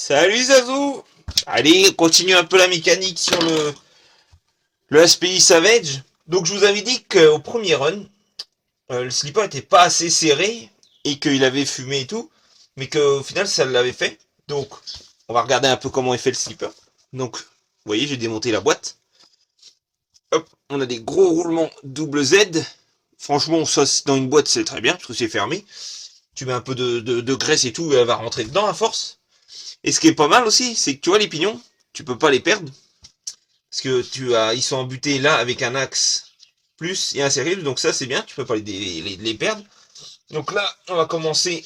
Salut Zazou. Allez, continue un peu la mécanique sur le SPI Savage. Donc je vous avais dit qu'au premier run, le slipper était pas assez serré et qu'il avait fumé et tout, mais qu'au final ça l'avait fait. Donc on va regarder un peu comment est fait le slipper. Donc vous voyez, j'ai démonté la boîte. Hop, on a des gros roulements double Z. Franchement, ça dans une boîte c'est très bien parce que c'est fermé. Tu mets un peu de graisse et tout, et elle va rentrer dedans à force. Et ce qui est pas mal aussi, c'est que tu vois les pignons, tu peux pas les perdre. Parce que ils sont embutés là avec un axe plus et un serrure, donc ça c'est bien, tu peux pas les perdre. Donc là, on va commencer.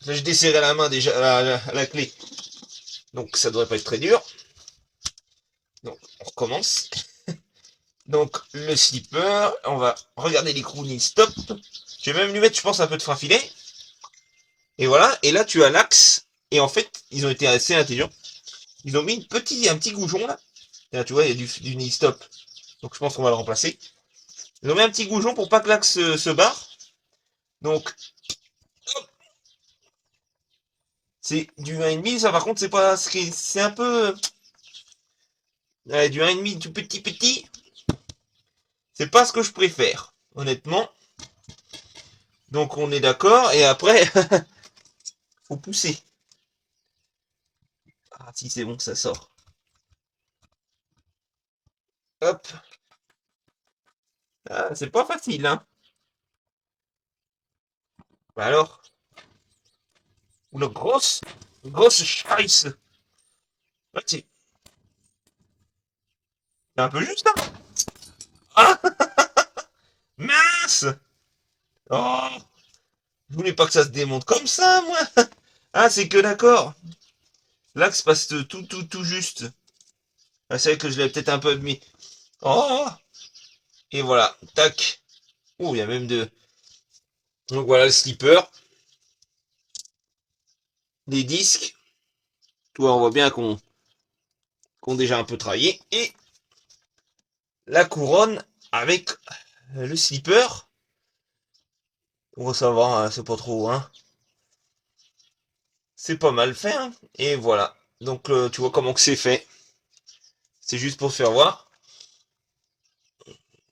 Là, je desserrai la main déjà la clé, donc ça devrait pas être très dur. Donc on recommence. Donc le slipper, on va regarder les crowning stop. Je vais même lui mettre, je pense, un peu de frein filet. Et voilà, et là tu as l'axe. Et en fait, ils ont été assez intelligents. Ils ont mis un petit goujon là. Et là, tu vois, il y a du knee stop. Donc je pense qu'on va le remplacer. Ils ont mis un petit goujon pour pas que l'axe se barre. Donc c'est du 1,5, ça par contre c'est pas. C'est un peu. Du 1,5 du petit. C'est pas ce que je préfère, honnêtement. Donc on est d'accord, et après, faut pousser. Ah si c'est bon, ça sort. Hop. Ah, c'est pas facile, hein. Bah alors, une grosse scheiße. Ouais, c'est un peu juste, hein. Ah, mince. Oh, je voulais pas que ça se démonte comme ça, moi. Ah, c'est que d'accord. L'axe passe tout juste. Ah, c'est vrai que je l'avais peut-être un peu mis. Oh, et voilà, tac. Oh, il y a même de. Donc voilà le slipper, des disques. Toi, on voit bien qu'on déjà un peu travaillé. Et la couronne avec le slipper. Bon, ça va, hein, c'est pas trop, hein. C'est pas mal fait, hein. Et voilà. Donc, tu vois comment que c'est fait. C'est juste pour se faire voir.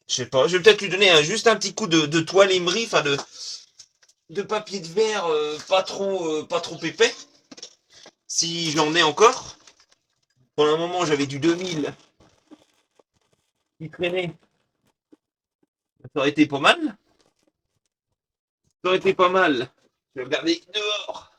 Je sais pas. Je vais peut-être lui donner juste un petit coup de toile émery, enfin de papier de verre pas trop épais. Si j'en ai encore. Pour un moment, j'avais du 2000 qui traînait. Ça aurait été pas mal. Ça aurait été pas mal. Je vais regarder dehors.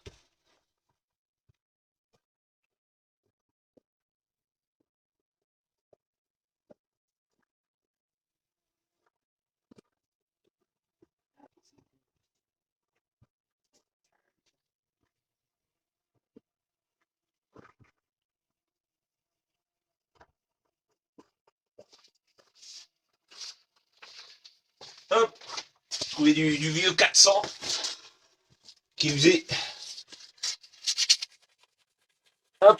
Hop, trouver du vieux 400 qui est usé. Hop.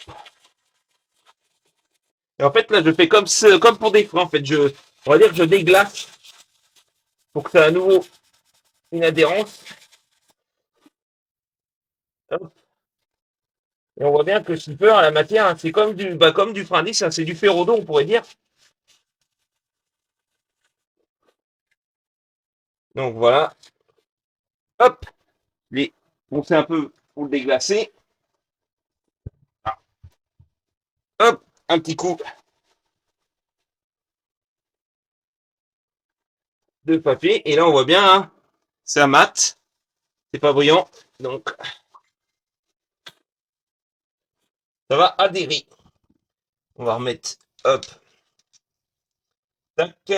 Et en fait, là, je fais comme pour des freins. En fait, on va dire que je déglace pour que ça ait à nouveau une adhérence. Hop. Et on voit bien que le slipper, la matière, hein, c'est comme du frein à disque, hein, c'est du ferrodo, on pourrait dire. Donc voilà. Hop. Les, on fait un peu pour le déglacer. Hop. Un petit coup de papier. Et là, on voit bien, hein, ça mate. C'est pas brillant. Donc, ça va adhérer. On va remettre. Hop. Tac.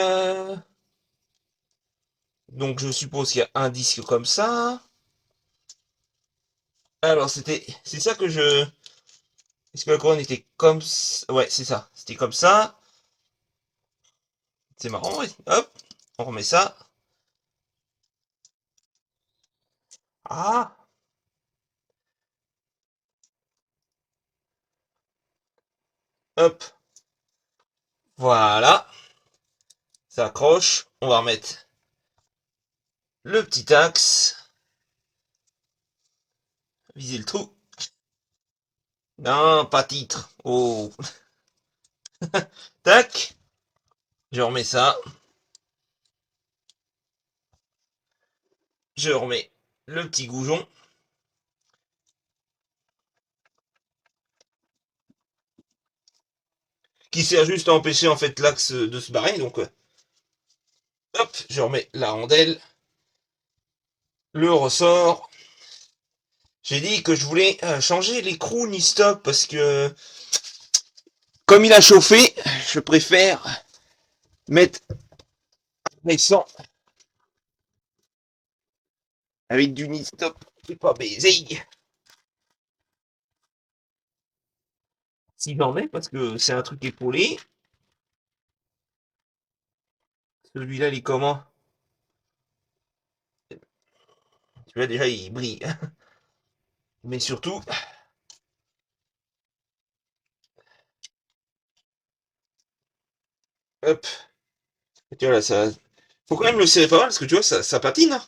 Donc, je suppose qu'il y a un disque comme ça. Alors, c'est ça que je. Est-ce que la couronne était comme ça? Ouais, c'est ça. C'était comme ça. C'est marrant, ouais. Hop. On remet ça. Ah. Hop. Voilà. Ça accroche. On va remettre le petit axe. Viser le trou. Non, pas titre. Oh. Tac. Je remets ça. Je remets le petit goujon. Qui sert juste à empêcher en fait l'axe de se barrer. Donc, hop, je remets la rondelle. Le ressort. J'ai dit que je voulais changer l'écrou Ni-Stop parce que comme il a chauffé, je préfère mettre récent avec du Ni-Stop. C'est pas baiser. Si j'en mets parce que c'est un truc épaulé. Celui-là, il est comment? Tu vois, déjà, il brille. Mais surtout, hop. Tu vois, là, ça. Faut quand même le serrer pas mal parce que tu vois, ça patine. Hein.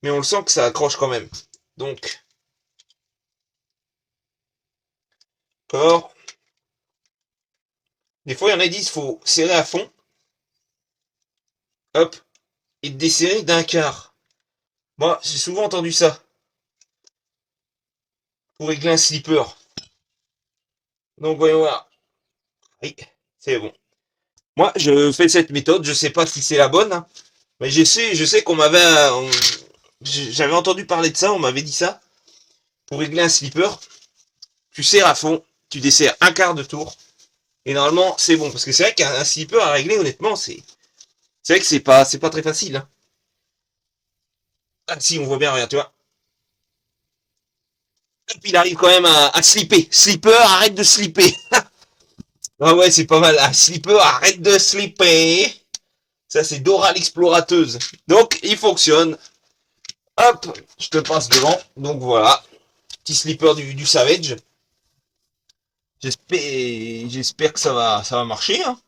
Mais on le sent que ça accroche quand même. Donc, corps. Des fois, il y en a qui disent faut serrer à fond. Hop. Et desserrer d'un quart. Moi, j'ai souvent entendu ça. Pour régler un slipper. Donc, voyons voir. Oui, c'est bon. Moi, je fais cette méthode. Je sais pas si c'est la bonne. Hein, mais je sais qu'on m'avait. J'avais entendu parler de ça. On m'avait dit ça. Pour régler un slipper, tu serres à fond. Tu desserres un quart de tour. Et normalement, c'est bon. Parce que c'est vrai qu'un slipper à régler, honnêtement, c'est vrai que c'est pas très facile. Hein. Ah, si, on voit bien, rien, tu vois. Hop, il arrive quand même à slipper. Slipper, arrête de slipper. Ah ouais, c'est pas mal. Ah, slipper, arrête de slipper. Ça, c'est Dora l'explorateuse. Donc, il fonctionne. Hop, je te passe devant. Donc voilà. Petit slipper du Savage. J'espère que ça va marcher. Hein.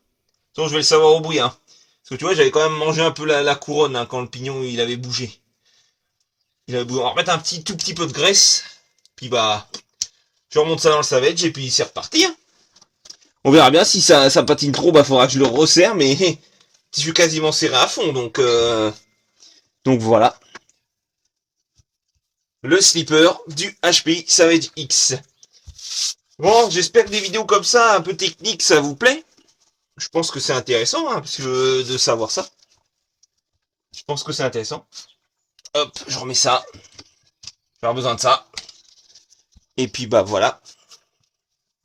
Sinon, je vais le savoir au bruit. Hein. Parce que tu vois, j'avais quand même mangé un peu la couronne hein, quand le pignon il avait bougé. Il avait bougé. On va remettre un tout petit peu de graisse. Puis bah, je remonte ça dans le Savage et puis c'est reparti. Hein. On verra bien si ça patine trop, bah faudra que je le resserre, mais je suis quasiment serré à fond, donc voilà. Le slipper du HP Savage X. Bon, j'espère que des vidéos comme ça, un peu techniques, ça vous plaît. Je pense que c'est intéressant, hein, parce que de savoir ça. Je pense que c'est intéressant. Hop, je remets ça. J'aurai besoin de ça. Et puis bah voilà.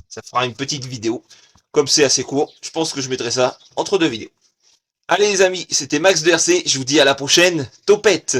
Ça fera une petite vidéo. Comme c'est assez court, je pense que je mettrai ça entre deux vidéos. Allez les amis, c'était Max de RC, je vous dis à la prochaine. Topette!